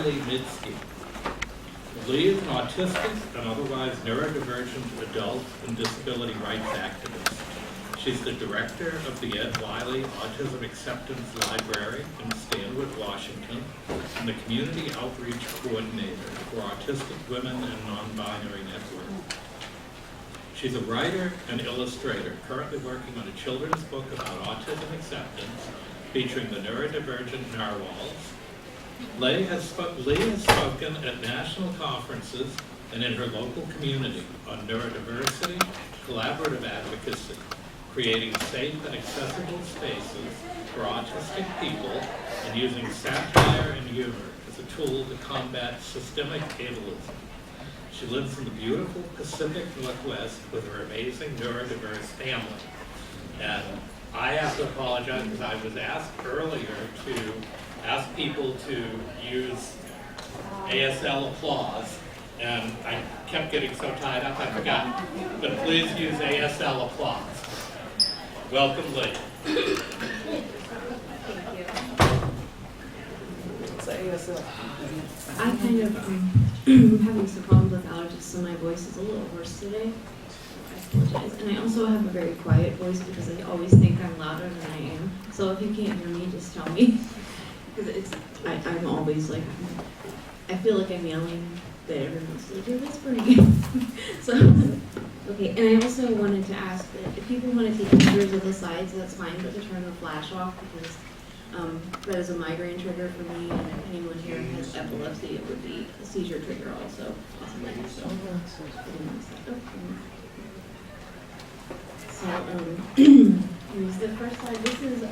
Wiley-Mydske. Lee is an autistic and otherwise neurodivergent adult and disability rights activist. She's the director of the Ed Wiley Autism Acceptance Library in Stanwood, Washington, and the community outreach coordinator for Autistic Women Non-Binary Network. She's a writer and illustrator currently working on a children's book about autism acceptance featuring the neurodivergent Narwhals. Lei has spoken at national conferences and in her local community on neurodiversity, collaborative advocacy, creating safe and accessible spaces for autistic people, and using satire and humor as a tool to combat systemic ableism. She lives in the beautiful Pacific Northwest with her amazing neurodiverse family. And I have to apologize because I was asked earlier to ask people to use ASL Applause, and I kept getting so tied up I forgot. But please use ASL Applause. Welcome, Lee. I kind of having some problems with allergies, so my voice is a little hoarse today. I apologize. And I also have a very quiet voice because I always think I'm louder than I am. So if you can't hear me, just tell me. Because I'm always like, I feel like I'm yelling, but everyone's like, you're whispering. So, okay. And I also wanted to ask that if people want to take pictures of the slides, that's fine, but to turn the flash off because that is a migraine trigger for me, and if anyone here has epilepsy, it would be a seizure trigger also, possibly. Here's the first slide. This is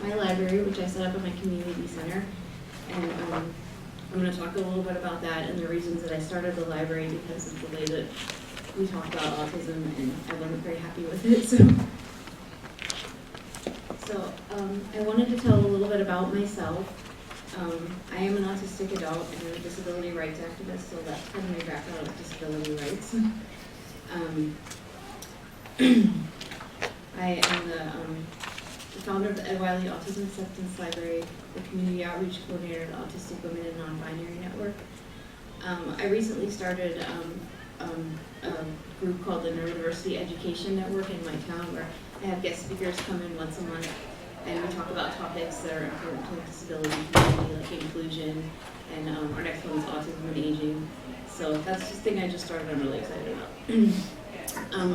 my library, which I set up at my community center, and I'm going to talk a little bit about that and the reasons that I started the library because of the way that we talk about autism, and I wasn't very happy with it. So I wanted to tell a little bit about myself. I am an autistic adult and a disability rights activist, so that's kind of my background with disability rights. I am the founder of the Ed Wiley Autism Acceptance Library, the community outreach coordinator at Autistic Women Non-Binary Network. I recently started a group called the Neurodiversity Education Network in my town, where I have guest speakers come in once a month, and we talk about topics that are important to the disability community, like inclusion, and our next one is autism and aging. So that's just a thing I just started. I'm really excited about.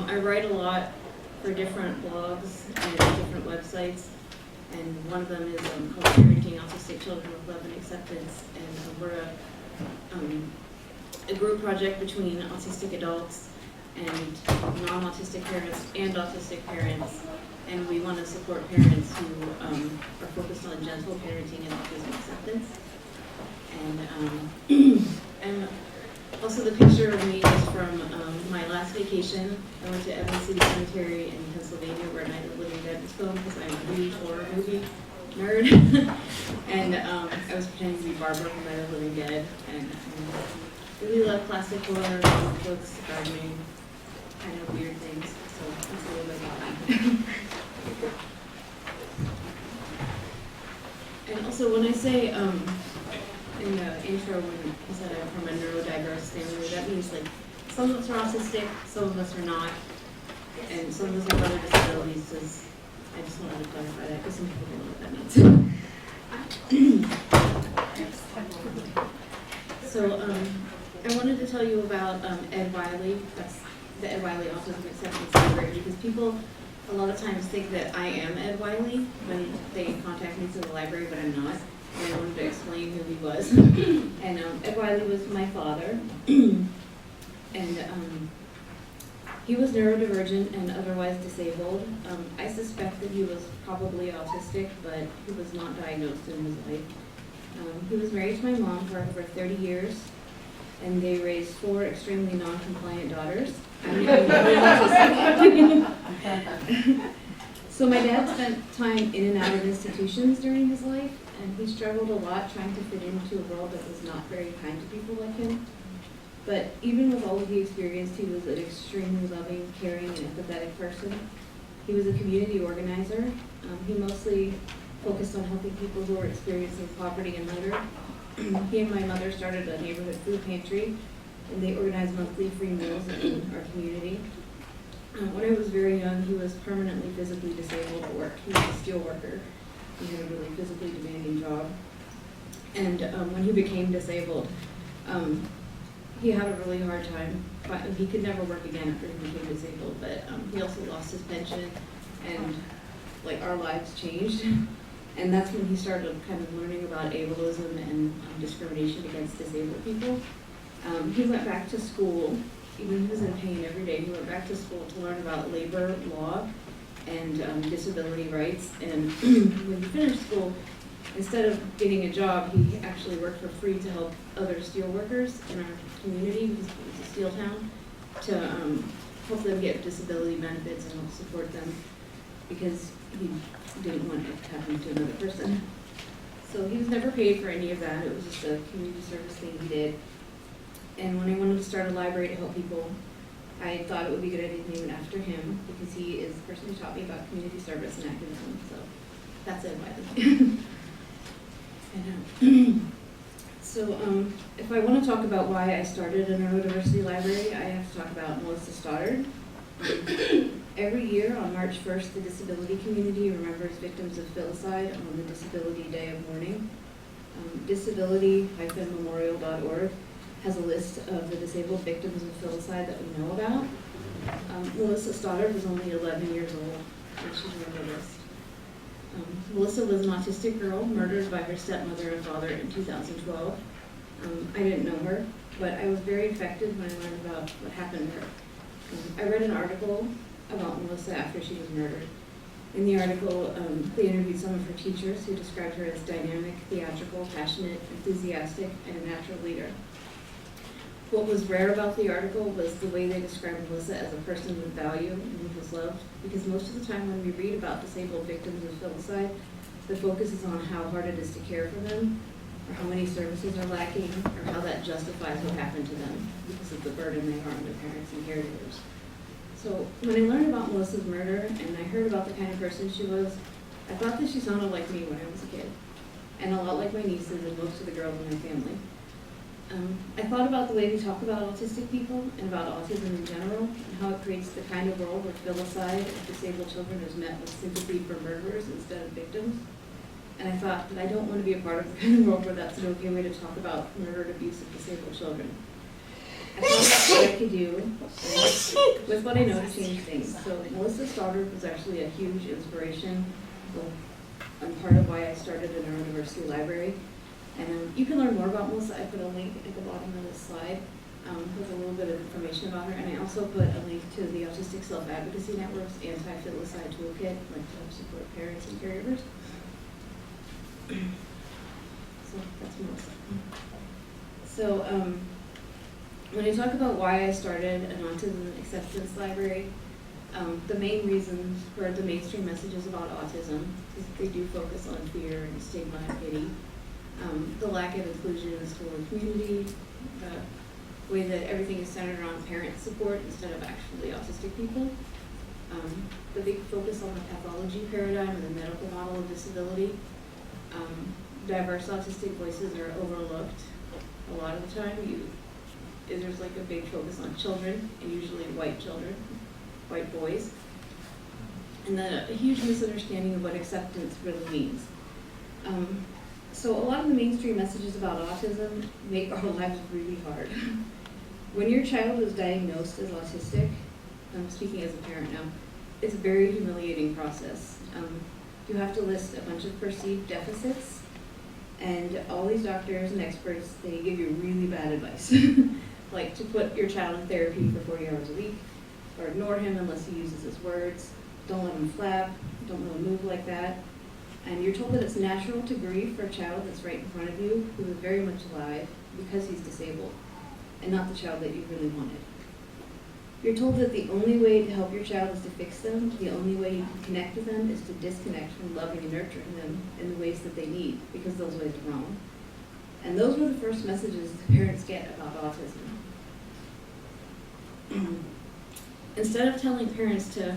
I write a lot for different blogs and different websites, and one of them is called Parenting Autistic Children with Love and Acceptance, and we're a group project between autistic adults and non-autistic parents and autistic parents, and we want to support parents who are focused on gentle parenting and autism acceptance. And also the picture of me is from my last vacation. I went to Advocacy Cemetery in Pennsylvania, where Night of the Living Dead was filmed, because I'm a huge horror movie nerd. And I was pretending to be Barbara from Night of the Living Dead, and really love classic horror, books, gardening, kind of weird things. So that's a little bit about me. And also, when I say in the intro, when I said I'm from a neurodiverse family, that means like some of us are autistic, some of us are not, and some of us have other disabilities. Because I just wanted to clarify that because some people don't know what that means. So I wanted to tell you about Ed Wiley. That's the Ed Wiley Autism Acceptance Library, because people a lot of times think that I am Ed Wiley when they contact me through the library, but I'm not. And I wanted to explain who he was. And Ed Wiley was my father. And he was neurodivergent and otherwise disabled. I suspect that he was probably autistic, but he was not diagnosed in his life. He was married to my mom for over 30 years, and they raised 4 extremely non-compliant daughters. So my dad spent time in and out of institutions during his life, and he struggled a lot trying to fit into a world that was not very kind to people like him. But even with all that he experienced, he was an extremely loving, caring, and empathetic person. He was a community organizer. He mostly focused on helping people who were experiencing poverty and hunger. he and my mother started a neighborhood food pantry, and they organize monthly free meals in our community. When I was very young, he was permanently physically disabled at work. He was a steel worker. He had a really physically demanding job. And when he became disabled, he had a really hard time. He could never work again after he became disabled, but he also lost his pension, and like our lives changed. And that's when he started kind of learning about ableism and discrimination against disabled people. He went back to school, even he was in pain every day. He went back to school to learn about labor law and disability rights. And when he finished school, instead of getting a job, he actually worked for free to help other steel workers in our community, because it's a steel town, to help them get disability benefits and help support them, because he didn't want it to happen to another person. So he was never paid for any of that. It was just a community service thing he did. And when I wanted to start a library to help people, I thought it would be a good idea to name it after him, because he is the person who taught me about community service and activism. So that's Ed Wiley. So if I want to talk about why I started a Neurodiversity Library, I have to talk about Melissa Stoddard. Every year on March 1st, the disability community remembers victims of filicide on the Disability Day of Mourning. Disability-memorial.org has a list of the disabled victims of filicide that we know about. Melissa Stoddard was only 11 years old when she joined the list. Melissa was an autistic girl murdered by her stepmother and father in 2012. I didn't know her, but I was very affected when I learned about what happened to her. I read an article about Melissa after she was murdered. In the article, they interviewed some of her teachers, who described her as dynamic, theatrical, passionate, enthusiastic, and a natural leader. What was rare about the article was the way they described Melissa as a person with value and who was loved, because most of the time when we read about disabled victims of filicide, the focus is on how hard it is to care for them, or how many services are lacking, or how that justifies what happened to them because of the burden they are on their parents and caregivers. So when I learned about Melissa's murder and I heard about the kind of person she was, I thought that she sounded like me when I was a kid, and a lot like my nieces and most of the girls in my family. I thought about the way we talk about autistic people and about autism in general, and how it creates the kind of world where filicide of disabled children is met with sympathy for murderers instead of victims. And I thought that I don't want to be a part of the kind of world where that's an okay way to talk about murder and abuse of disabled children. I thought about what I could do with what I know to change things. So Melissa Stoddard was actually a huge inspiration, and part of why I started a Neurodiversity Library. And you can learn more about Melissa. I put a link at the bottom of this slide with a little bit of information about her. And I also put a link to the Autistic Self-Advocacy Network's anti-filicide toolkit, like to help support parents and caregivers. So that's Melissa. So when I talk about why I started an autism acceptance library, the main reasons were the mainstream messages about autism, because they do focus on fear and stigma and pity. The lack of inclusion in the school and community, the way that everything is centered around parent support instead of actually autistic people, the big focus on the pathology paradigm and the medical model of disability. Diverse autistic voices are overlooked a lot of the time. There's like a big focus on children, and usually white children, white boys, and then a huge misunderstanding of what acceptance really means. So a lot of the mainstream messages about autism make our lives really hard. When your child is diagnosed as autistic, I'm speaking as a parent now, it's a very humiliating process. You have to list a bunch of perceived deficits, and all these doctors and experts, they give you really bad advice. Like to put your child in therapy for 40 hours a week, or ignore him unless he uses his words, don't let him flap, don't let him move like that. And you're told that it's natural to grieve for a child that's right in front of you, who is very much alive, because he's disabled, and not the child that you really wanted. You're told that the only way to help your child is to fix them, the only way you can connect with them is to disconnect from loving and nurturing them in the ways that they need, because those ways are wrong. And those were the first messages that parents get about autism. Instead of telling parents to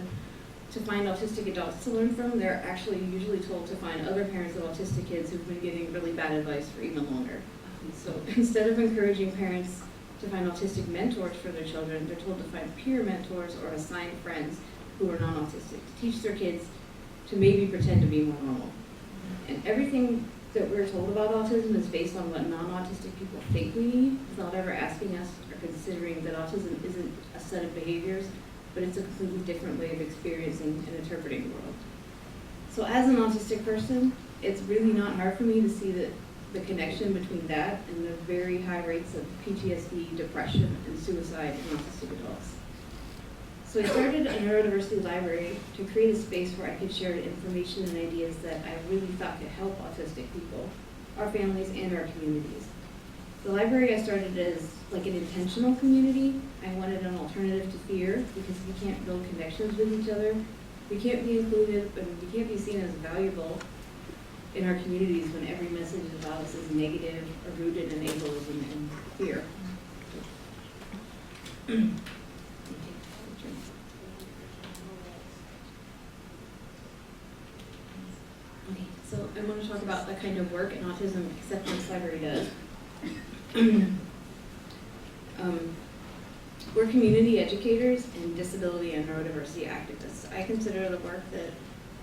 find autistic adults to learn from, they're actually usually told to find other parents of autistic kids who've been getting really bad advice for even longer. So instead of encouraging parents to find autistic mentors for their children, they're told to find peer mentors or assign friends who are non-autistic to teach their kids to maybe pretend to be more normal. And everything that we're told about autism is based on what non-autistic people think we need, without ever asking us or considering that autism isn't a set of behaviors, but it's a completely different way of experiencing and interpreting the world. So as an autistic person, it's really not hard for me to see that the connection between that and the very high rates of PTSD, depression, and suicide in autistic adults. So I started a Neurodiversity Library to create a space where I could share information and ideas that I really thought could help autistic people, our families, and our communities. The library I started as like an intentional community. I wanted an alternative to fear, because we can't build connections with each other. We can't be included, and we can't be seen as valuable in our communities when every message about us is negative or rooted in ableism and fear. Okay, so I want to talk about the kind of work an Autism Acceptance Library does. We're community educators and disability and neurodiversity activists. I consider the work that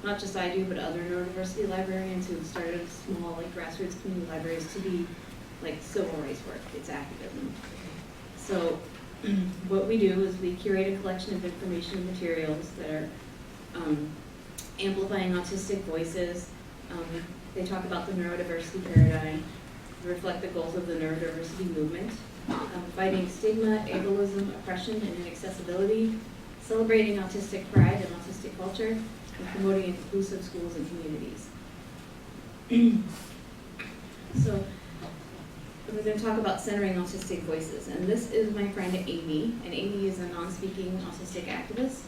not just I do, but other neurodiversity librarians who've started small, like grassroots community libraries to be like civil rights work. It's activism. So what we do is we curate a collection of information and materials that are amplifying autistic voices. They talk about the neurodiversity paradigm, reflect the goals of the neurodiversity movement, fighting stigma, ableism, oppression, and inaccessibility, celebrating autistic pride and autistic culture, and promoting inclusive schools and communities. So we're going to talk about centering autistic voices, and this is my friend Amy, and Amy is a non-speaking autistic activist.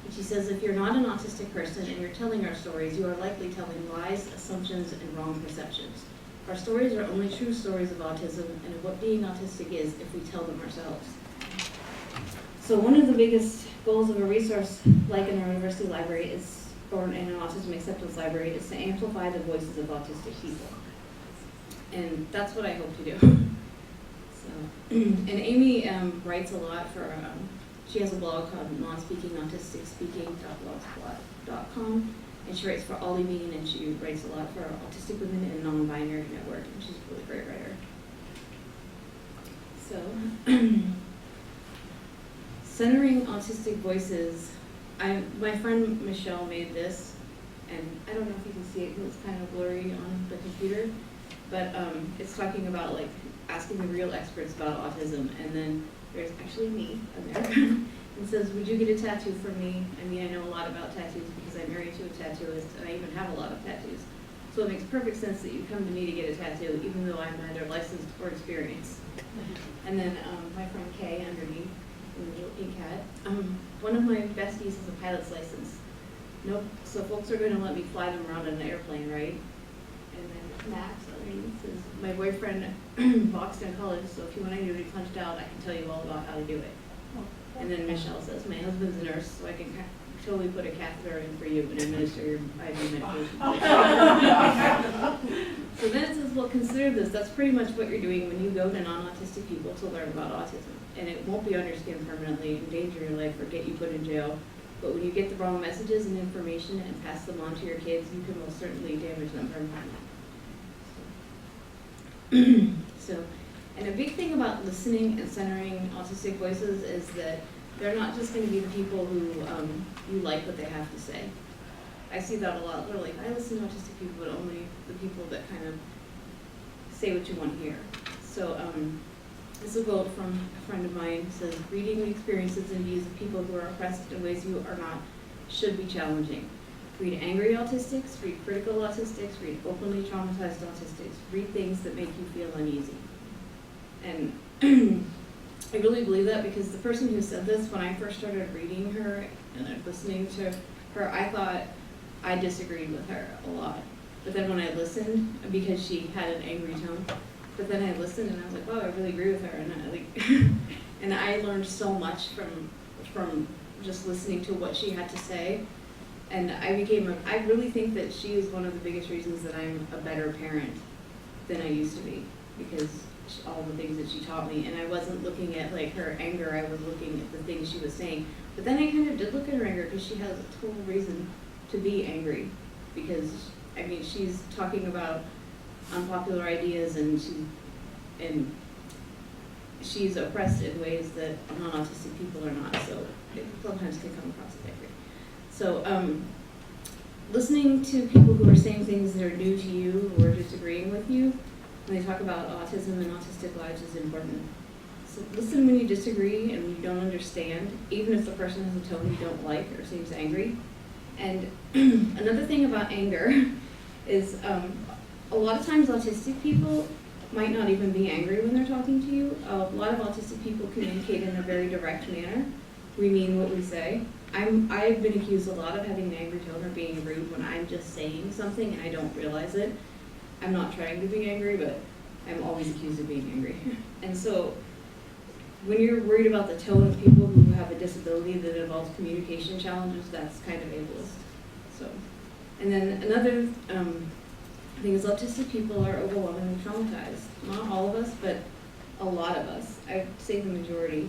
And she says, if you're not an autistic person and you're telling our stories, you are likely telling lies, assumptions, and wrong perceptions. Our stories are only true stories of autism and of what being autistic is if we tell them ourselves. So one of the biggest goals of a resource like a neurodiversity library is, or in an autism acceptance library, is to amplify the voices of autistic people. And that's what I hope to do. So, and Amy writes a lot for, she has a blog called nonspeaking.autistic.blogspot.com. And she writes for Ollie Bean, and she writes a lot for Autistic Women Non-Binary Network, and she's a really great writer. So, centering autistic voices, my friend Michelle made this, and I don't know if you can see it because it's kind of blurry on the computer, but it's talking about like asking the real experts about autism, and then there's actually me on there. It says, would you get a tattoo from me? I mean, I know a lot about tattoos because I'm married to a tattooist, and I even have a lot of tattoos. So it makes perfect sense that you come to me to get a tattoo, even though I'm neither licensed or experienced. And then my friend Kay underneath, in the little ink hat. One of my besties has a pilot's license. Nope. So folks are going to let me fly them around in an airplane, right? And then Max underneath says, my boyfriend boxed in college, so if you want to do it punched out, I can tell you all about how to do it. And then Michelle says, my husband's a nurse, so I can totally put a catheter in for you and administer your IV medication. So then it says, well, consider this. That's pretty much what you're doing when you go to non-autistic people to learn about autism. And it won't be on your skin permanently, endanger your life, or get you put in jail. But when you get the wrong messages and information and pass them on to your kids, you can most certainly damage them permanently. So, and a big thing about listening and centering autistic voices is that they're not just going to be the people who you like what they have to say. I see that a lot. They're like, I listen to autistic people, but only the people that kind of say what you want to hear. So this is a quote from a friend of mine. It says, reading the experiences and views of people who are oppressed in ways you are not should be challenging. Read angry autistics, read critical autistics, read openly traumatized autistics, read things that make you feel uneasy. And I really believe that because the person who said this, when I first started reading her and listening to her, I thought I disagreed with her a lot. But then when I listened, because she had an angry tone, but then I listened and I was like, wow, I really agree with her. And I, like, and I learned so much from just listening to what she had to say. And I really think that she is one of the biggest reasons that I'm a better parent than I used to be. Because all the things that she taught me, and I wasn't looking at like her anger, I was looking at the things she was saying. But then I kind of did look at her anger because she has a total reason to be angry, because I mean she's talking about unpopular ideas and she's oppressed in ways that non-autistic people are not, so it sometimes can come across as angry. So listening to people who are saying things that are new to you or disagreeing with you when they talk about autism and autistic lives is important. So listen when you disagree and you don't understand, even if the person has a tone you don't like or seems angry. And another thing about anger is a lot of times autistic people might not even be angry when they're talking to you. A lot of autistic people communicate in a very direct manner. We mean what we say. I've been accused a lot of having an angry tone or being rude when I'm just saying something and I don't realize it. I'm not trying to be angry, but I'm always accused of being angry. And so when you're worried about the tone of people who have a disability that involves communication challenges, that's kind of ableist. So, and then another thing is autistic people are overwhelmingly traumatized. Not all of us, but a lot of us. I'd say the majority.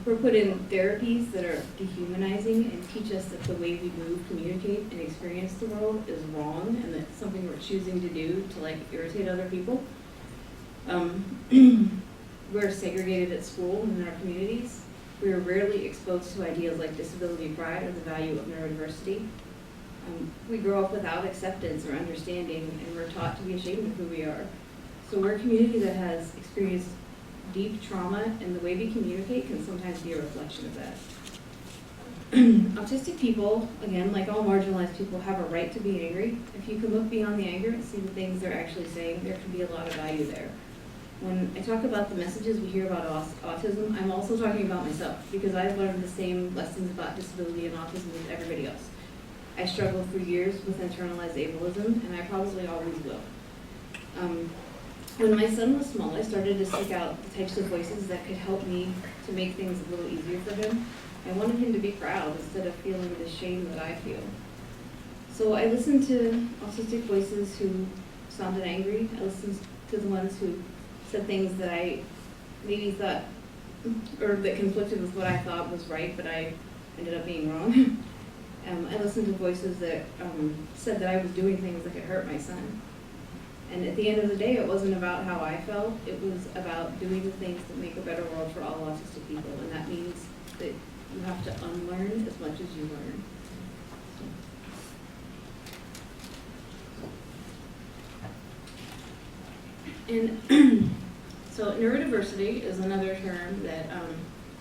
We're put in therapies that are dehumanizing and teach us that the way we move, communicate, and experience the world is wrong, and that's something we're choosing to do to like irritate other people. We're segregated at school and in our communities. We are rarely exposed to ideas like disability pride or the value of neurodiversity. We grow up without acceptance or understanding, and we're taught to be ashamed of who we are. So we're a community that has experienced deep trauma, and the way we communicate can sometimes be a reflection of that. Autistic people, again, like all marginalized people, have a right to be angry. If you can look beyond the anger and see the things they're actually saying, there can be a lot of value there. When I talk about the messages we hear about autism, I'm also talking about myself, because I've learned the same lessons about disability and autism as everybody else. I struggled for years with internalized ableism, and I probably always will. When my son was small, I started to seek out the types of voices that could help me to make things a little easier for him. I wanted him to be proud instead of feeling the shame that I feel. So I listened to autistic voices who sounded angry. I listened to the ones who said things that I maybe thought, or that conflicted with what I thought was right, but I ended up being wrong. I listened to voices that said that I was doing things that could hurt my son. And at the end of the day, it wasn't about how I felt. It was about doing the things that make a better world for all autistic people. And that means that you have to unlearn as much as you learn. And so neurodiversity is another term that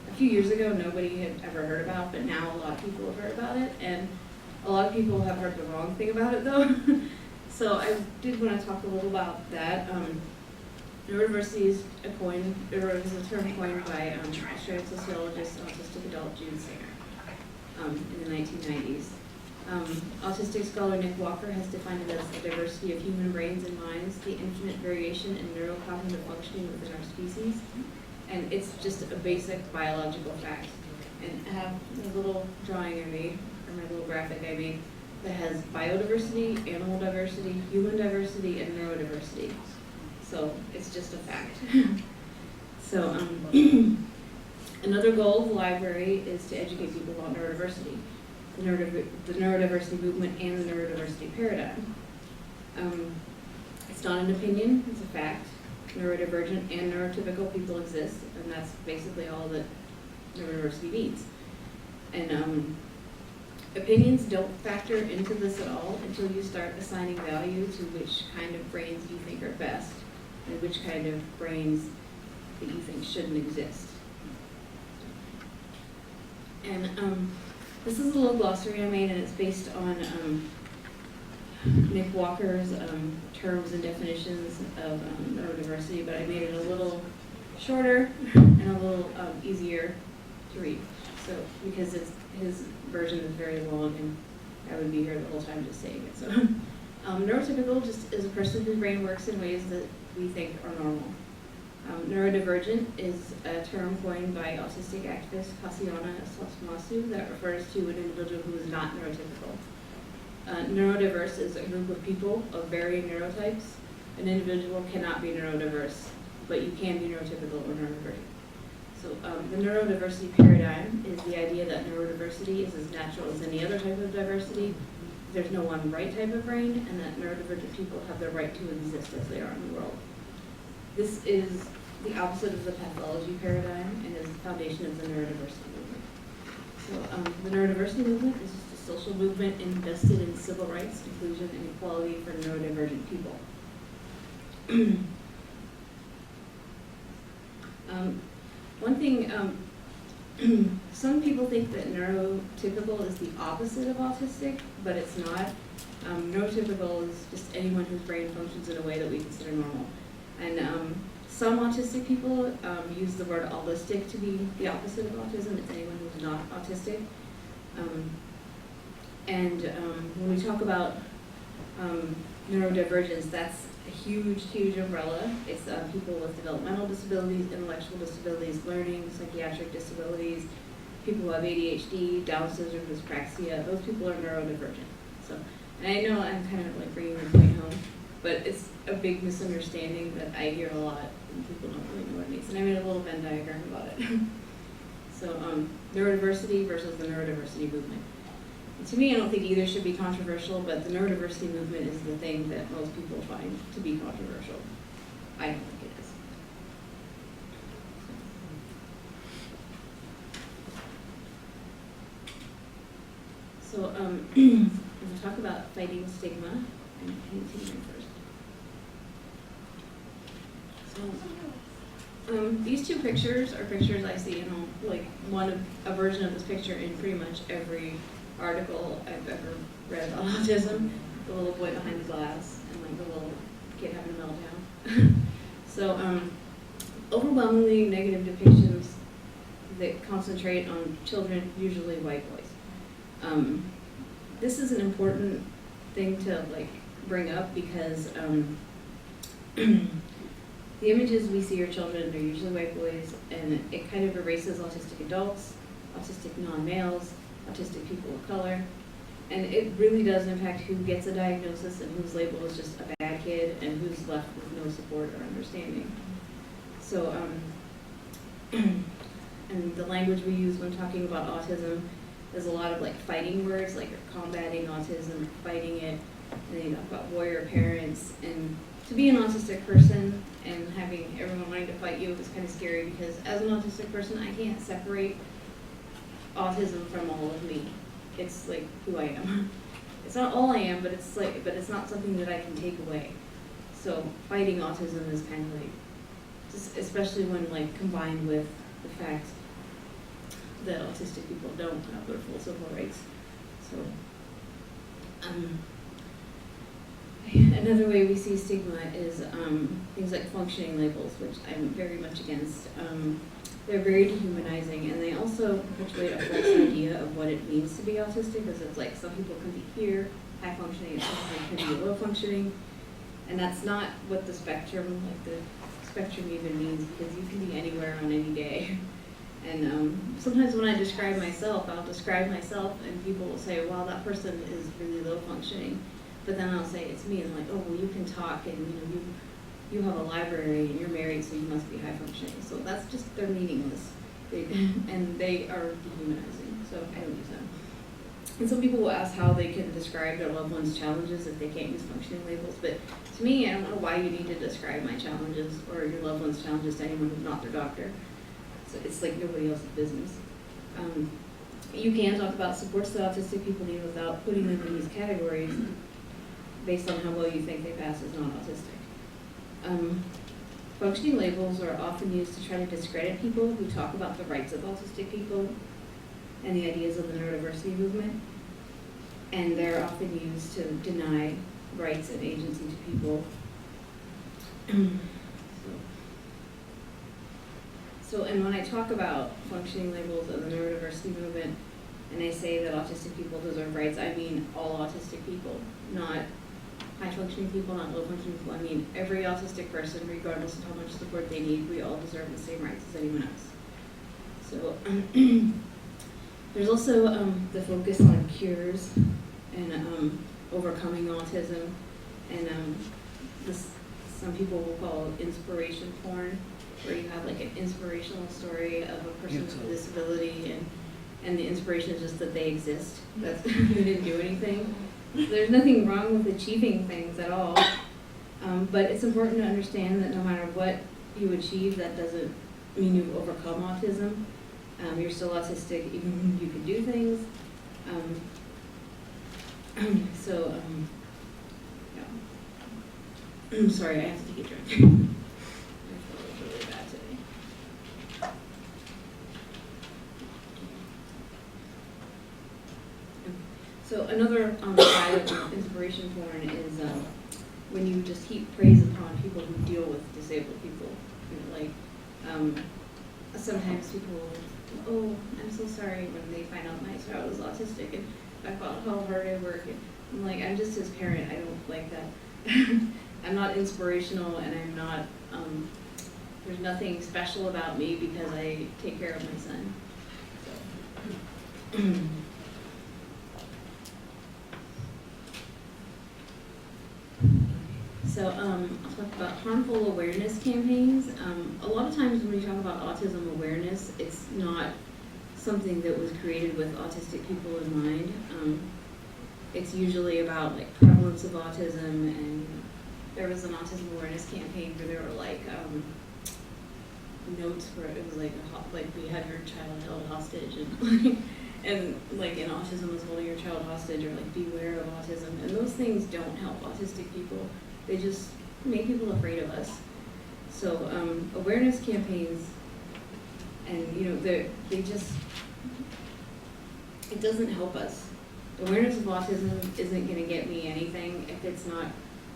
a few years ago nobody had ever heard about, but now a lot of people have heard about it. And a lot of people have heard the wrong thing about it, though. So I did want to talk a little about that. Neurodiversity is a term coined by Australian sociologist, autistic adult June Singer in the 1990s. Autistic scholar Nick Walker has defined it as the diversity of human brains and minds, the infinite variation in neurocognitive functioning within our species. And it's just a basic biological fact. And I have a little drawing I made, or my little graphic I made, that has biodiversity, animal diversity, human diversity, and neurodiversity. So it's just a fact. So another goal of the library is to educate people about neurodiversity, the neurodiversity movement, and the neurodiversity paradigm. It's not an opinion, it's a fact. Neurodivergent and neurotypical people exist, and that's basically all that neurodiversity means. And opinions don't factor into this at all until you start assigning value to which kind of brains you think are best and which kind of brains that you think shouldn't exist. And this is a little glossary I made, and it's based on Nick Walker's terms and definitions of neurodiversity, but I made it a little shorter and a little easier to read. So, because his version is very long, and I would be here the whole time just saying it. So, neurotypical just is a person whose brain works in ways that we think are normal. Neurodivergent is a term coined by autistic activist Kasiana Sosmasu that refers to an individual who is not neurotypical. Neurodiverse is a group of people of varying neurotypes. An individual cannot be neurodiverse but you can be neurotypical or neurodivergent. So the neurodiversity paradigm is the idea that neurodiversity is as natural as any other type of diversity. There's no one right type of brain, and that neurodivergent people have the right to exist as they are in the world. This is the opposite of the pathology paradigm and is the foundation of the neurodiversity movement. So the neurodiversity movement is just a social movement invested in civil rights, inclusion, and equality for neurodivergent people. One thing, some people think that neurotypical is the opposite of autistic, but it's not. Neurotypical is just anyone whose brain functions in a way that we consider normal. And some autistic people use the word autistic to be the opposite of autism. It's anyone who's not autistic. When we talk about neurodivergence, that's a huge, huge umbrella. It's people with developmental disabilities, intellectual disabilities, learning, psychiatric disabilities, people who have ADHD, Down syndrome, dyspraxia. Those people are neurodivergent. So, and I know I'm kind of like bringing the point home, but it's a big misunderstanding that I hear a lot, and people don't really know what it means. And I made a little Venn diagram about it. So, neurodiversity versus the neurodiversity movement. And to me, I don't think either should be controversial, but the neurodiversity movement is the thing that most people find to be controversial. I don't think it is. So, we'll talk about fighting stigma and continuing first. So, these two pictures are pictures I see, like a version of this picture in pretty much every article I've ever read on autism. The little boy behind the glass and like the little kid having a meltdown. So, overwhelmingly negative depictions that concentrate on children, usually white boys. This is an important thing to like bring up because the images we see are children, they're usually white boys, and it kind of erases autistic adults, autistic non-males, autistic people of color, and it really does impact who gets a diagnosis and who's labeled as just a bad kid and who's left with no support or understanding. So, and the language we use when talking about autism is a lot of like fighting words, like combating autism, fighting it, and then you talk about warrior parents. And to be an autistic person and having everyone wanting to fight you is kind of scary because as an autistic person, I can't separate autism from all of me. It's like who I am. It's not all I am, but it's not something that I can take away. So fighting autism is kind of like, just especially when like combined with the fact that autistic people don't have their full civil rights. So, another way we see stigma is things like functioning labels, which I'm very much against. They're very dehumanizing, and they also perpetuate a false idea of what it means to be autistic, because it's like some people can be here, high functioning, and some people can be low functioning, and that's not what the spectrum, like the spectrum even means, because you can be anywhere on any day. And sometimes when I describe myself, I'll describe myself, and people will say, "Well, that person is really low functioning," but then I'll say it's me, and I'm like, "Oh, well, you can talk, and you have a library, and you're married, so you must be high functioning." So that's just, they're meaningless, and they are dehumanizing, so I don't use them. And some people will ask how they can describe their loved one's challenges if they can't use functioning labels, but to me, I don't know why you need to describe my challenges or your loved one's challenges to anyone who's not their doctor. So it's like nobody else's business. You can talk about supports that autistic people need without putting them in these categories based on how well you think they pass as non-autistic. Functioning labels are often used to try to discredit people who talk about the rights of autistic people and the ideas of the neurodiversity movement. And they're often used to deny rights and agency to people. So, and when I talk about functioning labels of the neurodiversity movement, and I say that autistic people deserve rights, I mean all autistic people, not high-functioning people, not low-functioning people. I mean every autistic person, regardless of how much support they need, we all deserve the same rights as anyone else. So, there's also the focus on cures and overcoming autism, and this some people will call inspiration porn, where you have like an inspirational story of a person with a disability, and the inspiration is just that they exist. That's you didn't do anything. There's nothing wrong with achieving things at all, but it's important to understand that no matter what you achieve, that doesn't mean you've overcome autism. You're still autistic even when you can do things. Yeah. I'm sorry, I have to take a drink. I feel really bad today. So another side of inspiration porn is when you just heap praise upon people who deal with disabled people. You know, like sometimes people, oh, I'm so sorry when they find out my child is autistic and I thought how hard I work. And I'm like, I'm just his parent. I don't like that. I'm not inspirational, and I'm not. There's nothing special about me because I take care of my son. So I'll talk about harmful awareness campaigns. A lot of times when we talk about autism awareness, it's not something that was created with autistic people in mind. It's usually about like prevalence of autism, and there was an autism awareness campaign where there were like notes where it was like like we had your child held hostage, and and like in autism was holding your child hostage, or like beware of autism, and those things don't help autistic people. They just make people afraid of us. So awareness campaigns, and you know, they just, it doesn't help us. Awareness of autism isn't going to get me anything if it's not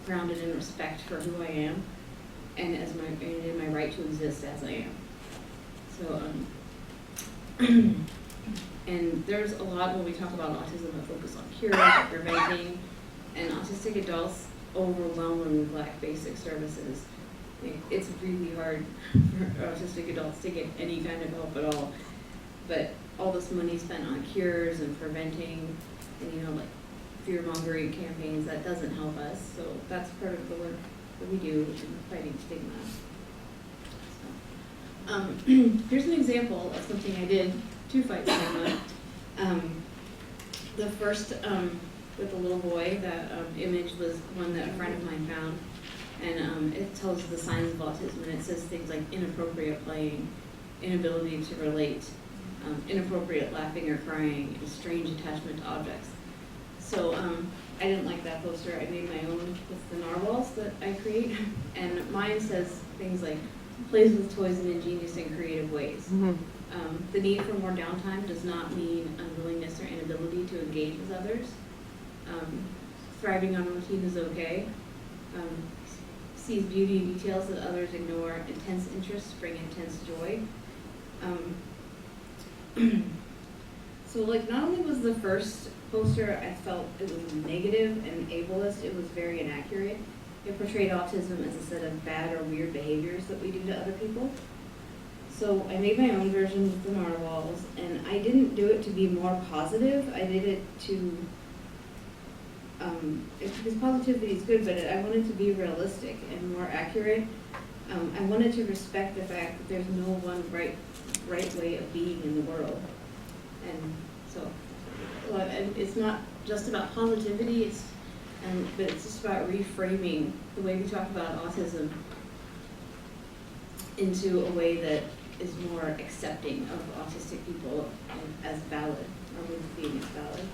grounded in respect for who I am and in my right to exist as I am. So and there's a lot when we talk about autism that focus on cures, preventing, and autistic adults overwhelmingly lack basic services. It's really hard for autistic adults to get any kind of help at all. But all this money spent on cures and preventing, and you know, like fear-mongering campaigns, that doesn't help us. So that's part of the work that we do in fighting stigma. So, here's an example of something I did to fight stigma. The first with the little boy, that image was one that a friend of mine found, and it tells the signs of autism, and it says things like inappropriate playing, inability to relate, inappropriate laughing or crying, and strange attachment to objects. So I didn't like that poster. I made my own with the Narwhals that I create, and mine says things like plays with toys in ingenious and creative ways. Mm-hmm. The need for more downtime does not mean unwillingness or inability to engage with others. Thriving on routine is okay. Sees beauty in details that others ignore. Intense interests bring intense joy. So like, not only was the first poster, I felt it was negative and ableist, it was very inaccurate. It portrayed autism as a set of bad or weird behaviors that we do to other people. So I made my own version with the Narwhals, and I didn't do it to be more positive. I did it to, because positivity is good, but I wanted to be realistic and more accurate. I wanted to respect the fact that there's no one right way of being in the world. And so, and it's not just about positivity, but it's just about reframing the way we talk about autism into a way that is more accepting of autistic people as valid, or with being as valid.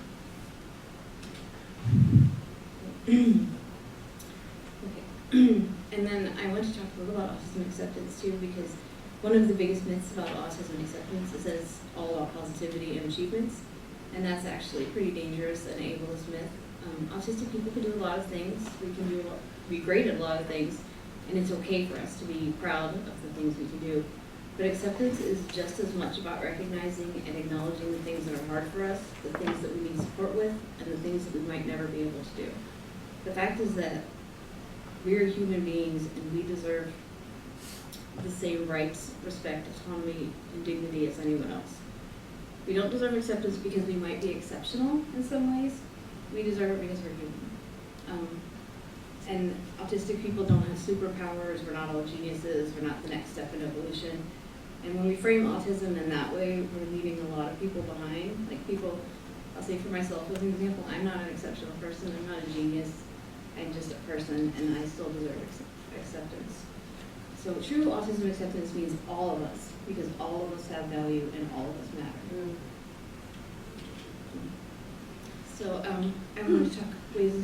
Okay. And then I want to talk a little about autism acceptance too, because one of the biggest myths about autism acceptance is that it's all about positivity and achievements, and that's actually pretty dangerous and ableist myth. Autistic people can do a lot of things. We can be great at a lot of things, and it's okay for us to be proud of the things we can do. But acceptance is just as much about recognizing and acknowledging the things that are hard for us, the things that we need support with, and the things that we might never be able to do. The fact is that we're human beings, and we deserve the same rights, respect, autonomy, and dignity as anyone else. We don't deserve acceptance because we might be exceptional in some ways. We deserve it because we're human. And autistic people don't have superpowers, we're not all geniuses, we're not the next step in evolution. And when we frame autism in that way, we're leaving a lot of people behind. Like people, I'll say for myself as an example, I'm not an exceptional person, I'm not a genius, I'm just a person, and I still deserve acceptance. So true autism acceptance means all of us, because all of us have value and all of us matter. So I want to talk ways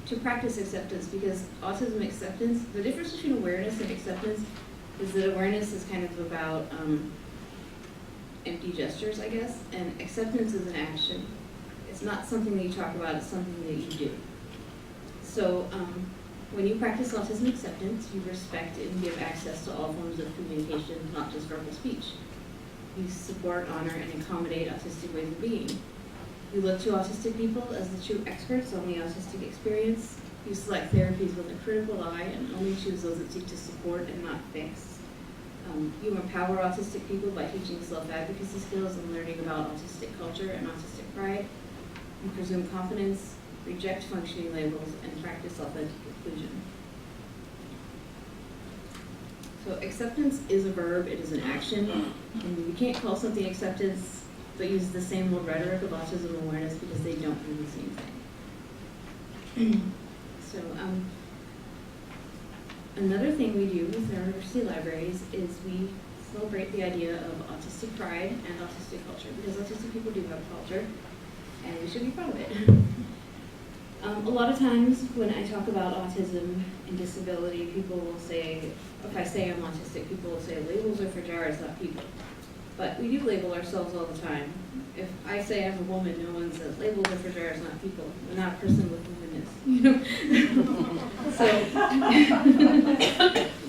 to practice acceptance, because autism acceptance, the difference between awareness and acceptance is that awareness is kind of about empty gestures, I guess, and acceptance is an action. It's not something that you talk about, it's something that you do. So when you practice autism acceptance, you respect and give access to all forms of communication, not just verbal speech. You support, honor, and accommodate autistic ways of being. You look to autistic people as the true experts on the autistic experience. You select therapies with a critical eye and only choose those that seek to support and not fix. You empower autistic people by teaching self-advocacy skills and learning about autistic culture and autistic pride. You presume confidence, reject functioning labels, and practice authentic inclusion. So acceptance is a verb, it is an action, and you can't call something acceptance but use the same old rhetoric of autism awareness because they don't mean the same thing. So another thing we do with Neurodiversity Libraries is we celebrate the idea of autistic pride and autistic culture, because autistic people do have a culture, and we should be proud of it. A lot of times when I talk about autism and disability, people will say, if I say I'm autistic, people will say labels are for jars, not people. But we do label ourselves all the time. If I say I'm a woman, no one says labels are for jars, not people. We're not a person with womanness, you know?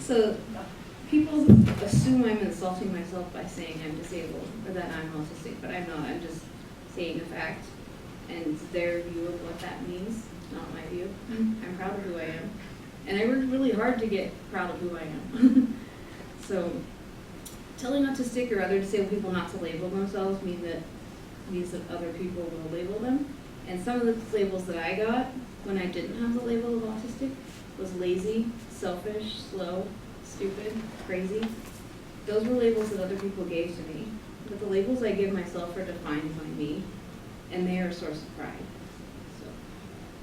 So people assume I'm insulting myself by saying I'm disabled or that I'm autistic, but I'm not. I'm just saying a fact. And their view of what that means, not my view. I'm proud of who I am. And I worked really hard to get proud of who I am. So telling autistic or other disabled people not to label themselves means that other people will label them. And some of the labels that I got when I didn't have the label of autistic was lazy, selfish, slow, stupid, crazy. Those were labels that other people gave to me. But the labels I give myself are defined by me, and they are a source of pride. So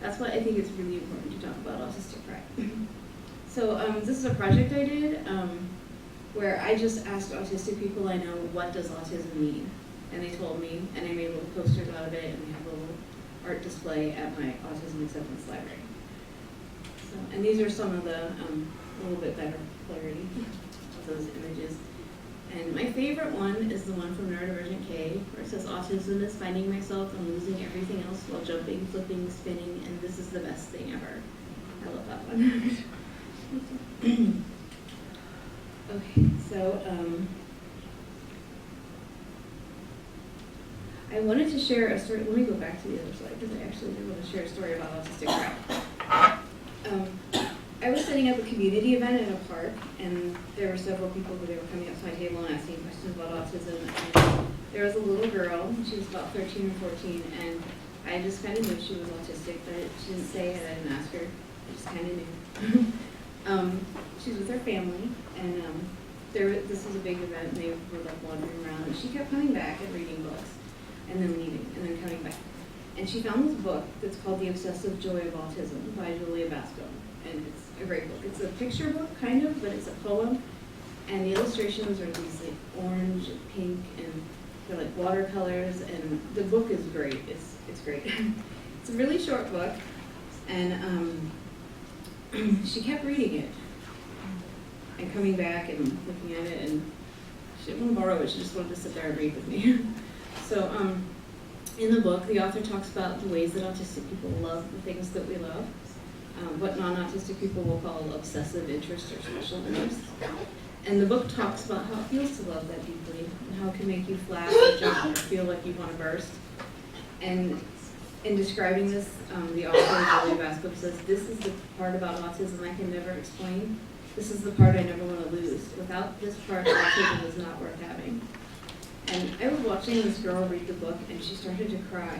that's why I think it's really important to talk about autistic pride. So this is a project I did where I just asked autistic people I know, what does autism mean? And they told me, and I made little posters out of it, and we have a little art display at my Autism Acceptance Library. So, and these are some of the little bit better clarity of those images. And my favorite one is the one from Neurodivergent K, where it says, autism is finding myself and losing everything else while jumping, flipping, spinning, and this is the best thing ever. I love that one. Okay, so I wanted to share a story. Let me go back to the other slide, because I actually did want to share a story about autistic pride. I was setting up a community event in a park, and there were several people who were coming up to my table and asking questions about autism. And there was a little girl, she was about 13 or 14, and I just kind of knew she was autistic, but she didn't say it, I didn't ask her, I just kind of knew. She was with her family, and this was a big event, and they were like wandering around, and she kept coming back and reading books, and then leaving, and then coming back. And she found this book that's called The Obsessive Joy of Autism by Julia Basco. And it's a great book. It's a picture book, kind of, but it's a poem. And the illustrations are these like orange and pink, and they're like watercolors, and the book is great. It's great. It's a really short book, and she kept reading it and coming back and looking at it, and she didn't want to borrow it. She just wanted to sit there and read with me. So in the book, the author talks about the ways that autistic people love the things that we love. What non-autistic people will call obsessive interest or special interest. And the book talks about how it feels to love that deeply, and how it can make you flash or jump or feel like you want to burst. And in describing this, the author, Julia Basco, says, this is the part about autism I can never explain. This is the part I never want to lose. Without this part, autism is not worth having. And I was watching this girl read the book, and she started to cry.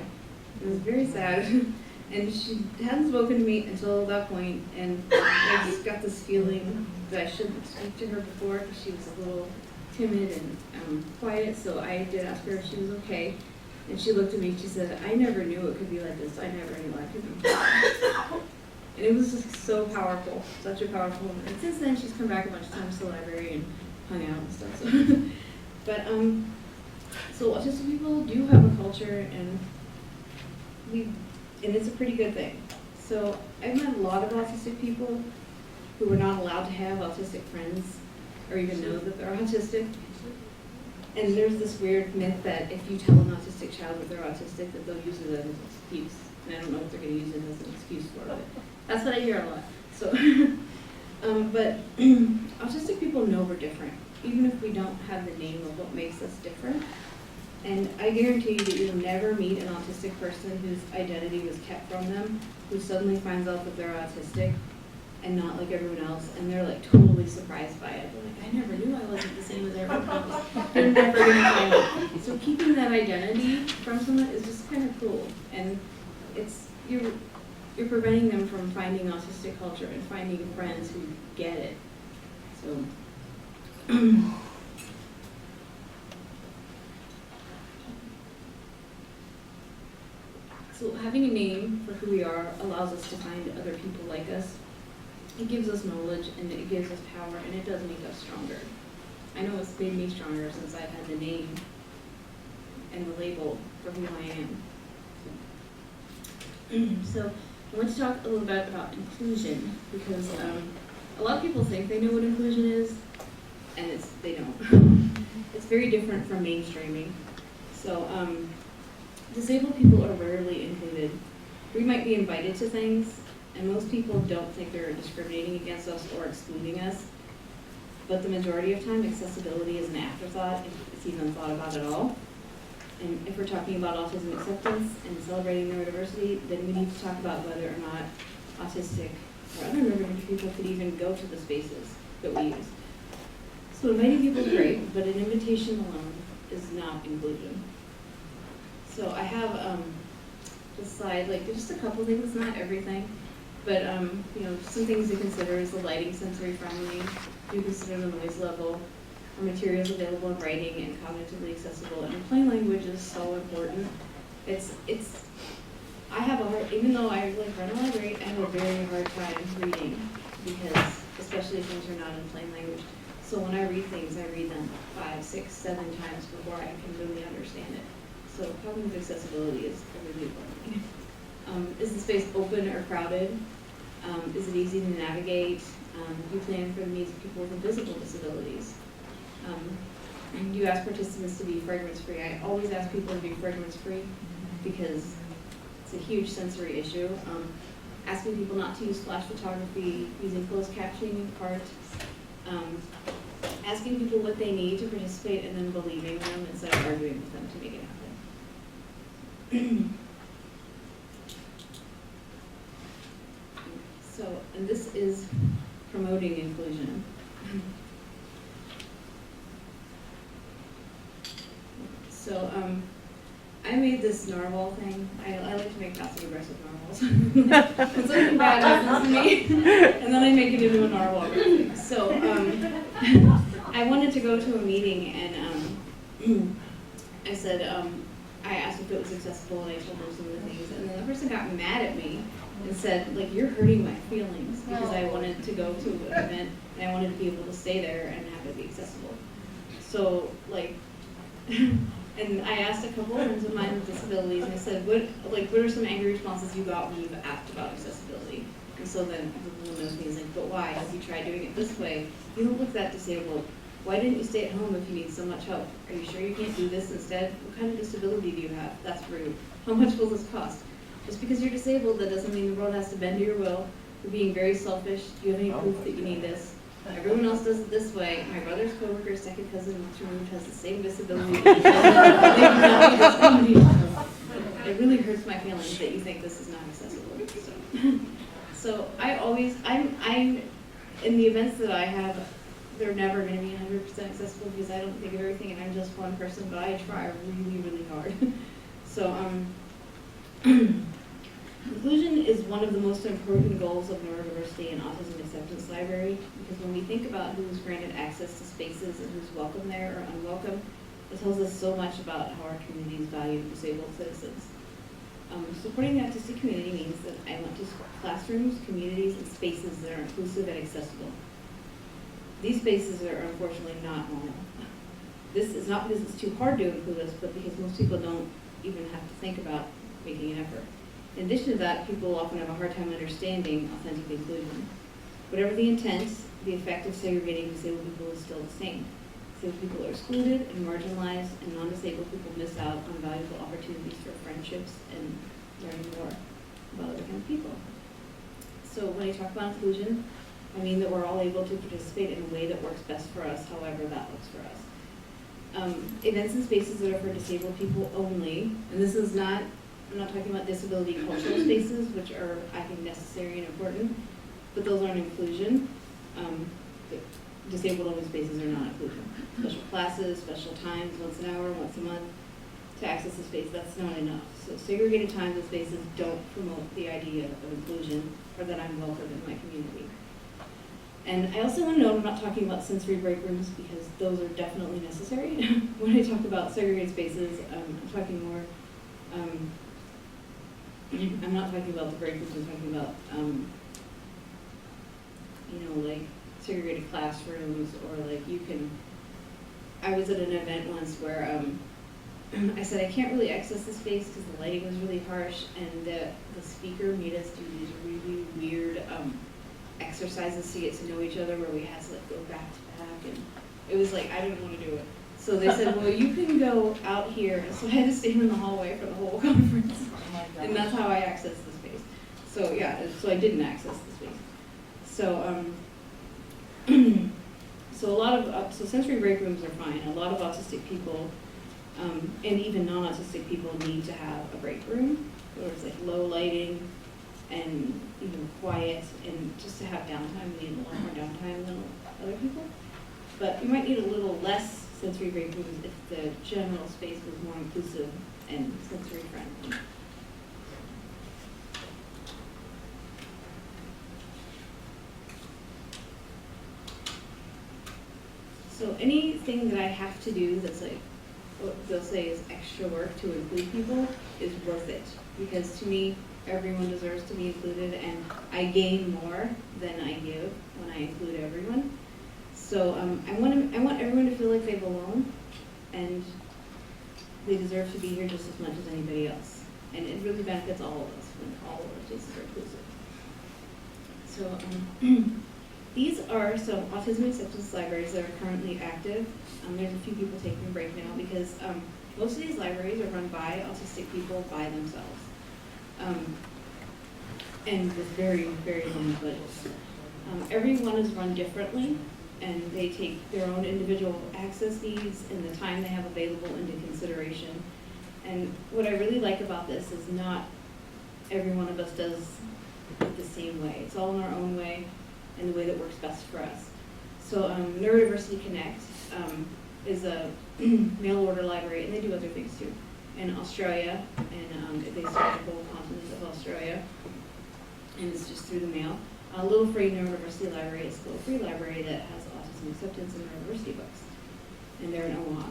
It was very sad. And she hadn't spoken to me until that point, and I just got this feeling that I shouldn't speak to her before because she was a little timid and quiet, so I did ask her if she was okay. And she looked at me and she said, I never knew it could be like this. I never knew I could be. And it was just so powerful, such a powerful moment. And since then, she's come back a bunch of times to the library and hung out and stuff. So, but so autistic people do have a culture, and it's a pretty good thing. So I've met a lot of autistic people who were not allowed to have autistic friends or even know that they're autistic. And there's this weird myth that if you tell an autistic child that they're autistic, that they'll use it as an excuse. And I don't know if they're going to use it as an excuse for it. That's what I hear a lot. So, but autistic people know we're different, even if we don't have the name of what makes us different. And I guarantee you that you'll never meet an autistic person whose identity was kept from them, who suddenly finds out that they're autistic and not like everyone else, and they're like totally surprised by it. They're like, I never knew I wasn't the same as everyone else. They're never gonna find it. So keeping that identity from someone is just kind of cool, and it's you're preventing them from finding autistic culture and finding friends who get it. So. So having a name for who we are allows us to find other people like us. It gives us knowledge, and it gives us power, and it does make us stronger. I know it's made me stronger since I've had the name and the label for who I am. So I want to talk a little bit about inclusion, because a lot of people think they know what inclusion is, and they don't. It's very different from mainstreaming. So disabled people are rarely included. We might be invited to things, and most people don't think they're discriminating against us or excluding us. But the majority of time, accessibility is an afterthought, if it's even thought about at all. And if we're talking about autism acceptance and celebrating neurodiversity, then we need to talk about whether or not autistic or other neurodivergent people could even go to the spaces that we use. So inviting people is great, but an invitation alone is not inclusion. So I have this slide, like just a couple things, not everything, but some things to consider is the lighting sensory friendly. Do consider the noise level. Are materials available in writing and cognitively accessible? And plain language is so important. I have a hard, even though I run a library, I have a very hard time reading, because especially things are not in plain language. So when I read things, I read them 5, 6, 7 times before I can really understand it. So cognitive accessibility is a really important thing. Is the space open or crowded? Is it easy to navigate? Do you plan for the needs of people with invisible disabilities? And you ask participants to be fragrance-free. I always ask people to be fragrance-free because it's a huge sensory issue. Asking people not to use flash photography, using closed captioning in part. Asking people what they need to participate and then believing them instead of arguing with them to make it happen. So, and this is promoting inclusion. So, I made this narwhal thing. I like to make passive aggressive narwhals. When something bad happens to me, and then I make it into a narwhal thing. So, I wanted to go to a meeting, and I said, I asked if it was accessible, and I told them some of the things, and then the person got mad at me and said, like, you're hurting my feelings, because I wanted to go to an event, and I wanted to be able to stay there and have it be accessible. So, like, and I asked a couple of friends of mine with disabilities, and I said, what are some angry responses you got when you've asked about accessibility? And so then one knows me is like, but why? Have you tried doing it this way? You don't look that disabled. Why didn't you stay at home if you need so much help? Are you sure you can't do this instead? What kind of disability do you have? That's rude. How much will this cost? Just because you're disabled, that doesn't mean the world has to bend to your will. You're being very selfish. Do you have any proof that you need this? Everyone else does it this way. My brother's coworker, second cousin, removed, has the same disability. It really hurts my feelings that you think this is not accessible. So I'm in the events that I have, they're never going to be 100% accessible because I don't think of everything, and I'm just one person, but I try really, really hard. So Inclusion is one of the most important goals of Neurodiversity and Autism Acceptance Library, because when we think about who's granted access to spaces and who's welcome there or unwelcome, it tells us so much about how our communities value disabled citizens. Supporting the autistic community means that I want to support classrooms, communities, and spaces that are inclusive and accessible. These spaces are unfortunately not normal. This is not because it's too hard to include us, but because most people don't even have to think about making an effort. In addition to that, people often have a hard time understanding authentic inclusion. Whatever the intent, the effect of segregating disabled people is still the same. Disabled people are excluded and marginalized, and non-disabled people miss out on valuable opportunities for friendships and learning more about other kind of people. So when I talk about inclusion, I mean that we're all able to participate in a way that works best for us, however that looks for us. Events and spaces that are for disabled people only, and this is not, I'm not talking about disability cultural spaces, which are, I think, necessary and important, but those aren't inclusion. Disabled only spaces are not inclusion. Special classes, special times, once an hour, once a month, to access a space, that's not enough. So segregated times and spaces don't promote the idea of inclusion or that I'm welcome in my community. And I also want to note I'm not talking about sensory break rooms because those are definitely necessary. When I talk about segregated spaces, I'm talking more, I'm not talking about the break rooms, I'm talking about, like segregated classrooms, or like you can, I was at an event once where I said I can't really access the space because the lighting was really harsh, and the speaker made us do these really weird exercises to get to know each other, where we had to like go back to back, and it was like I didn't want to do it. So they said, well, you can go out here, and so I had to stand in the hallway for the whole conference, and that's how I accessed the space. So yeah, so I didn't access the space. So so a lot of so sensory break rooms are fine. A lot of autistic people and even non-autistic people need to have a break room where it's like low lighting and quiet, and just to have downtime. We need a lot more downtime than other people. But you might need a little less sensory break rooms if the general space was more inclusive and sensory friendly. So anything that I have to do that's like, what they'll say is extra work to include people is worth it. Because to me, everyone deserves to be included, and I gain more than I give when I include everyone. So I want everyone to feel like they belong, and they deserve to be here just as much as anybody else. And it really benefits all of us when all of our spaces are inclusive. So these are some autism acceptance libraries that are currently active. There's a few people taking a break now because most of these libraries are run by autistic people by themselves. And with very, very limited budgets. Every one is run differently, and they take their own individual access needs and the time they have available into consideration. And what I really like about this is not every one of us does it the same way. It's all in our own way and the way that works best for us. So Neurodiversity Connect is a mail order library, and they do other things too, in Australia, and they serve the whole continent of Australia, and it's just through the mail. A Little Free Neurodiversity Library is a little free library that has autism acceptance and neurodiversity books, and they're in Omaha.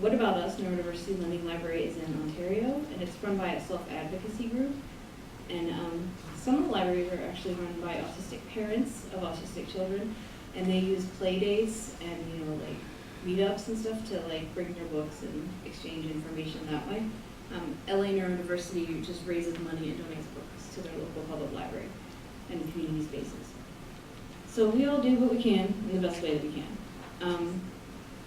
What About Us Neurodiversity Lending Library is in Ontario, and it's run by a self-advocacy group. And some of the libraries are actually run by autistic parents of autistic children, and they use play dates and like meetups and stuff to like bring their books and exchange information that way. LA Neurodiversity just raises money and donates books to their local public library and community spaces. So we all do what we can in the best way that we can.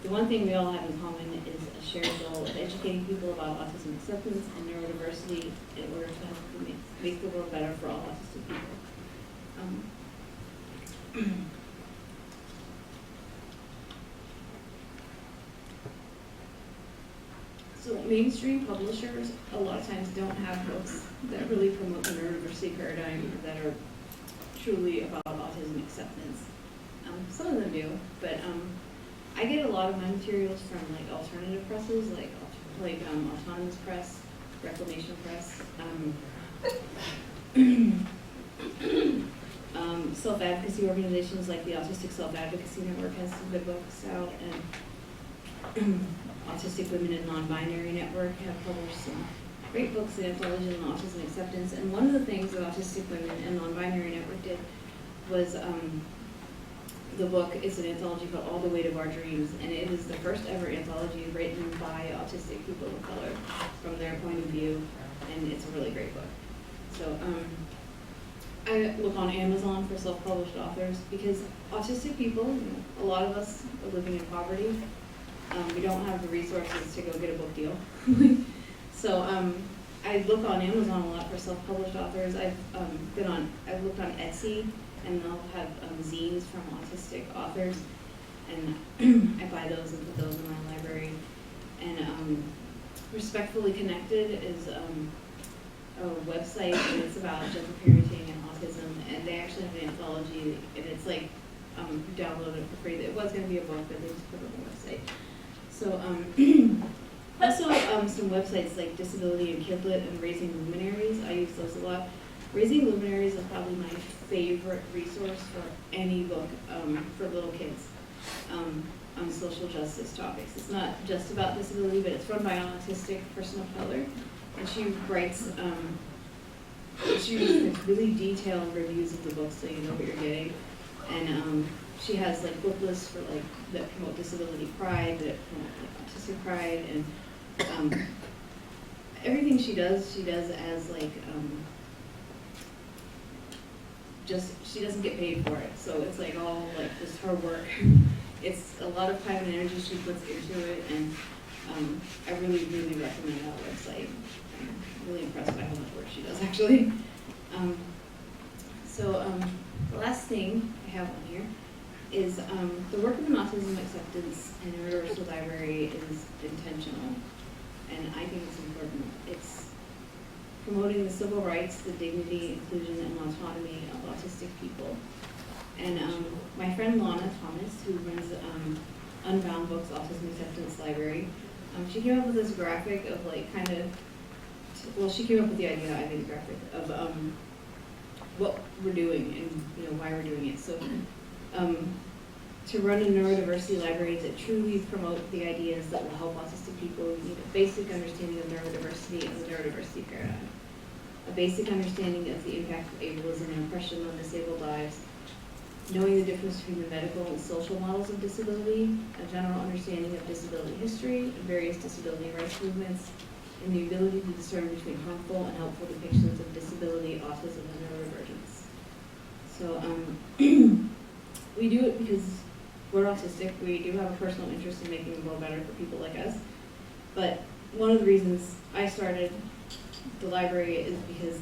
The one thing we all have in common is a shared goal of educating people about autism acceptance and neurodiversity in order to help make the world better for all autistic people. So mainstream publishers a lot of times don't have books that really promote the neurodiversity paradigm that are truly about autism acceptance. Some of them do, but I get a lot of my materials from like alternative presses, like Autonomous Press, Reclamation Press, Self-advocacy organizations like the Autistic Self-Advocacy Network has some good books out, and Autistic Women Non-Binary Network have published some great books in anthology on autism acceptance. And one of the things that Autistic Women and Non-Binary Network did was the book is an anthology called All the Weight of Our Dreams, and it is the first ever anthology written by autistic people of color from their point of view, and it's a really great book. So I look on Amazon for self-published authors because autistic people, you know, a lot of us are living in poverty. We don't have the resources to go get a book deal. So I look on Amazon a lot for self-published authors. I've looked on Etsy, and they'll have zines from autistic authors, and I buy those and put those in my library. And Respectfully Connected is a website, and it's about gentle parenting and autism, and they actually have an anthology, and it's like download it for free. It was going to be a book, but they just put it on the website. So also some websites like Disability and Kidlit and Raising Luminaries. I use those a lot. Raising Luminaries is probably my favorite resource for any book for little kids on social justice topics. It's not just about disability, but it's run by an autistic person of color, and she writes really detailed reviews of the books so you know what you're getting. And she has like book lists for like that promote disability pride, that promote like, autistic pride, and everything she does as like she doesn't get paid for it, so it's like all like just her work. It's a lot of time and energy she puts into it, and I really recommend that website. I'm really impressed by how much work she does actually. The last thing I have on here is the work of an Autism Acceptance and Neurodiversity Library is intentional, and I think it's important. It's promoting the civil rights, the dignity, inclusion, and autonomy of autistic people. And my friend Lana Thomas, who runs Unbound Books Autism Acceptance Library, she came up with this graphic of like she came up with the idea, I made a graphic of what we're doing and why we're doing it. So to run a neurodiversity library that truly promote the ideas that will help autistic people, you need a basic understanding of neurodiversity and the neurodiversity paradigm, a basic understanding of the impact of ableism and oppression on disabled lives, knowing the difference between the medical and social models of disability, a general understanding of disability history and various disability rights movements, and the ability to discern between harmful and helpful depictions of disability, autism, and neurodivergence. So we do it because we're autistic. We do have a personal interest in making the world better for people like us. But one of the reasons I started the library is because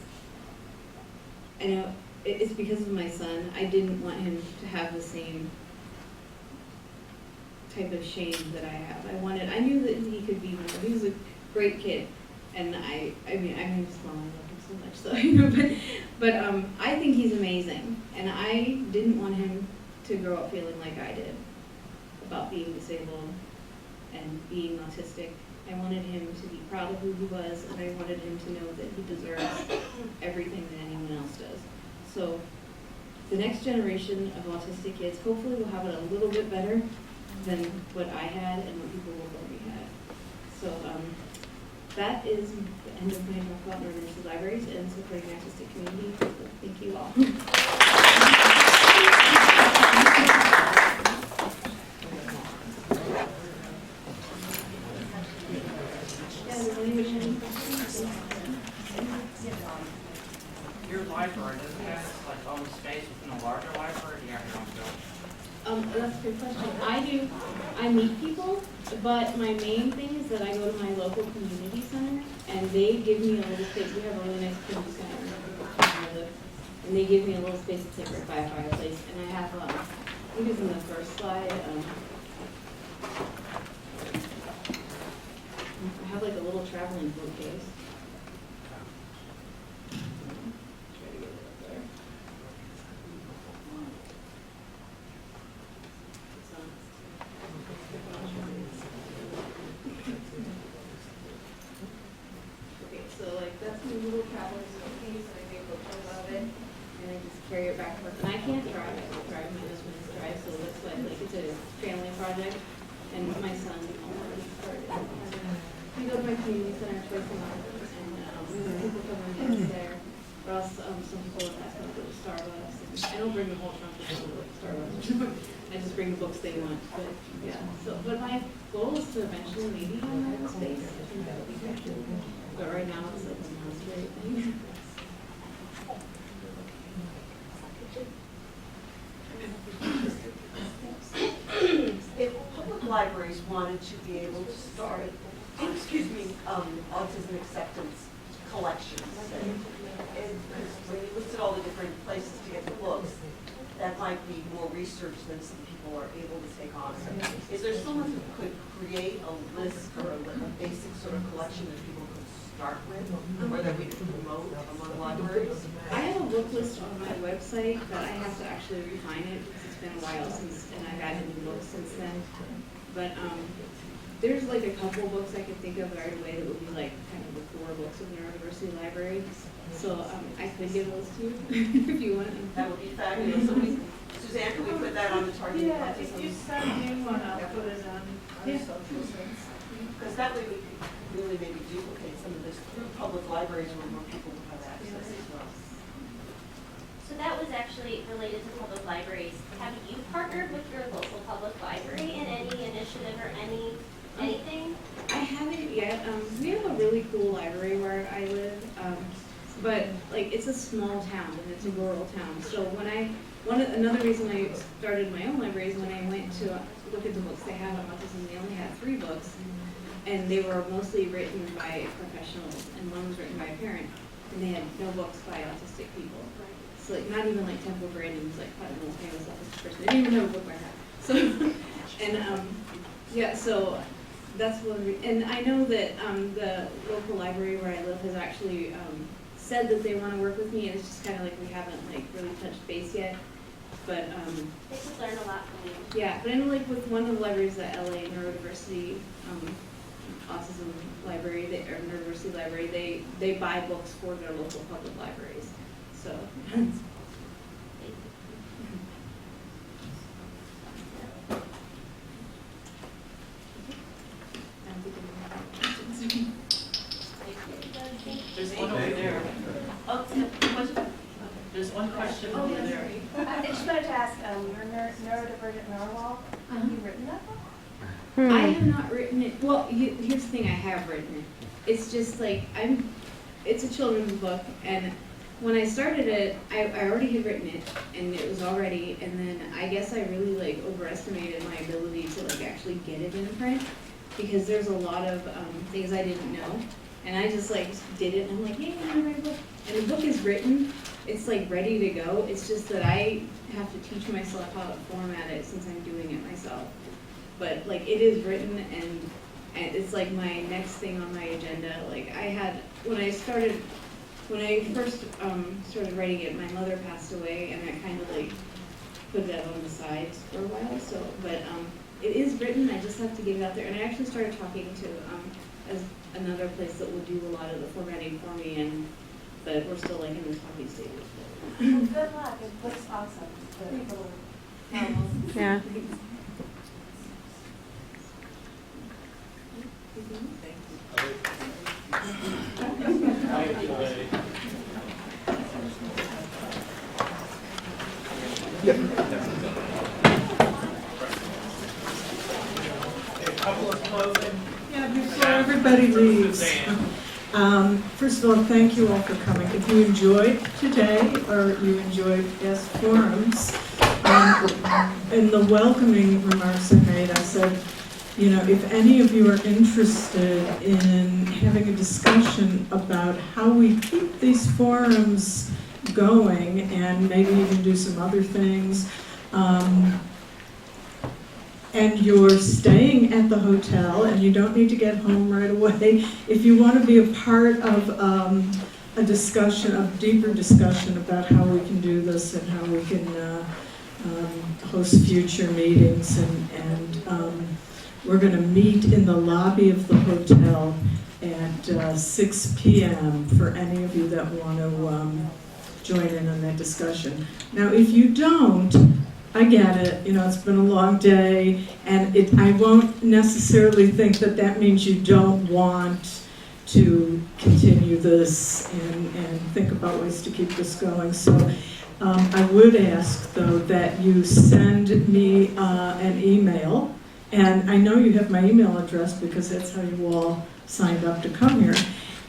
I know it's because of my son. I didn't want him to have the same type of shame that I have. I knew that he could be more. He was a great kid, and I mean, his mom, I love him so much, so but I think he's amazing, and I didn't want him to grow up feeling like I did about being disabled and being autistic. I wanted him to be proud of who he was, and I wanted him to know that he deserves everything that anyone else does. So the next generation of autistic kids hopefully will have it a little bit better than what I had and what people before me had. So that is the end of my talk about neurodiversity libraries and supporting the autistic community. So thank you all. Your library, does it have like own space within a larger library, or do you have your own building? That's a good question. I meet people, but my main thing is that I go to my local community center, and they give me a little space. We have a really nice community center, and they give me a little space that's like by a fireplace. And I have, I think it's in the first slide. I have like a little traveling bookcase. Try to get it up there. Okay, so like that's my little traveling bookcase. project, and my son already started. We go to my community center twice a month, and people come and dance there. Or else some people have asked me to go to Starbucks. And I don't bring the whole trunk of people to Starbucks. I just bring the books they want. But yeah, but my goal is to eventually maybe have my own space. I think that would be good. But right now it's like a monster thing. If public libraries wanted to be able to start, autism acceptance collections, because when you listed all the different places to get the books, that might be more research than some people are able to take on. So is there someone who could create a list or a basic sort of collection that people could start with, or that we could promote among libraries? I have a book list on my website, but I have to actually refine it because it's been a while since, and I've added new books since then. But there's like a couple books I can think of right away that would be like kind of the core books of the Neurodiversity Library. So I could give those to you if you want. That would be fabulous. So Suzanne, can we put that on the target? Yeah, if you send me one, I'll put it on our Yeah. social sense. Because that way we could really maybe duplicate some of this through public libraries where more people would have access as well. So that was actually related to public libraries. Have you partnered with your local public library in any initiative or anything? I haven't yet. We have a really cool library where I live, but like it's a small town and it's a rural town. So another reason I started my own library is when I went to look at the books they have on autism. They only had 3 books, and they were mostly written by professionals, and one was written by a parent, and they had no books by autistic people. So like not even like Temple Grandin was like quite an old famous autistic person. They didn't even have a book by that. So and yeah, so that's one. And I know that the local library where I live has actually said that they want to work with me, and it's just kind of like we haven't like really touched base yet. But They could learn a lot from you. yeah, but I know like with one of the libraries, the LA Neurodiversity Autism Library, or Neurodiversity Library, they buy books for their local public libraries. So. There's one over there. Oh, question? There's one question Oh, over yeah, there. sorry. I just wanted to ask, your Neurodivergent Narwhal, have you written that book? I have not written it. Well, here's the thing: I have written it. It's just like it's a children's book, and when I started it, I already had written it, and it was already. And then I guess I really like overestimated my ability to like actually get it in print, because there's a lot of things I didn't know, and I just like did it, and I'm like, hey, I'm gonna write a book, and the book is written. It's like ready to go. It's just that I have to teach myself how to format it since I'm doing it myself. But like it is written, and it's like my next thing on my agenda. Like when I first started writing it, my mother passed away, and I kind of like put that on the side for a while. So, but it is written. I just have to get it out there. And I actually started talking to as another place that will do a lot of the formatting for me, but we're still like in the talking stages. Well, good luck, it looks awesome. The little novels. Yeah. A couple of closing. Yeah, before everybody leaves, first of all, thank you all for coming. If you enjoyed today or you enjoyed past forums, in the welcoming remarks I made, I said, you know, if any of you are interested in having a discussion about how we keep these forums going and maybe even do some other things, and you're staying at the hotel and you don't need to get home right away, if you want to be a part of a discussion, a deeper discussion about how we can do this and how we can host future meetings, and we're going to meet in the lobby of the hotel at 6 p.m. for any of you that want to join in on that discussion. Now, if you don't, I get it, you know, it's been a long day, and I won't necessarily think that that means you don't want to continue this and think about ways to keep this going. So I would ask, though, that you send me an email, and I know you have my email address because that's how you all signed up to come here.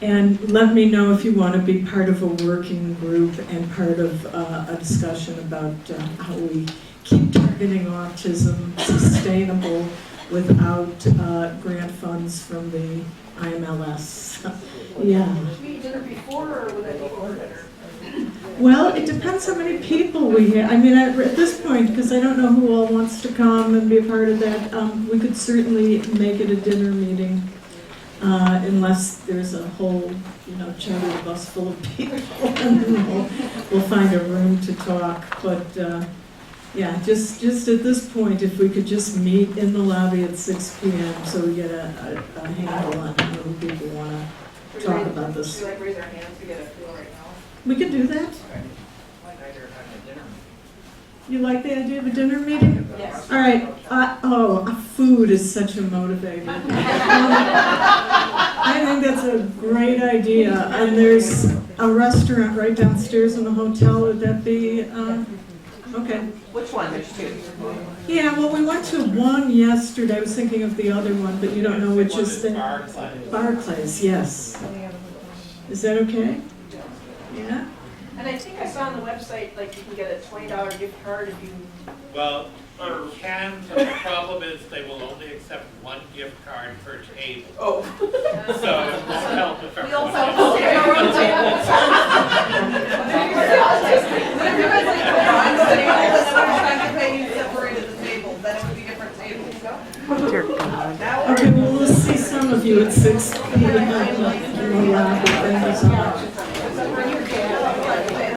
And let me know if you want to be part of a working group and part of a discussion about how we keep targeting autism sustainable without grant funds from the IMLS. Yeah. Should we dinner before, or would that be over dinner? Well, it depends how many people we have. I mean, at this point, because I don't know who all wants to come and be a part of that, we could certainly make it a dinner meeting. Unless there's a whole, you know, charter bus full of people, and then we'll find a room to talk. But yeah, just at this point, if we could just meet in the lobby at 6 p.m. so we get a handle on how many people want to talk about this. Should we like raise our hands to get a feel right now? We can do that. I like the idea of having a dinner meeting. You like the idea of a dinner meeting? Yes. All right. Food is such a motivator. I think that's a great idea. And there's a restaurant right downstairs in the hotel. Would that be okay? Which one? There's two. Yeah. Well, we went to one yesterday. I was thinking of the other one, but you don't know which is the Barclays. Yes. Is that okay? Yeah. And I think I saw on the website, like, you can get a $20 gift card if you... Well, you can, but the problem is they will only accept one gift card per table. Oh. So it won't help if We also everyone have to stay around the table. What if you guys like go on the table, and then when you're trying to pay, you separated the table, then it would be different tables, no? Okay. Well, we'll see some of you at 6 p.m. in the lobby. Thank you so much.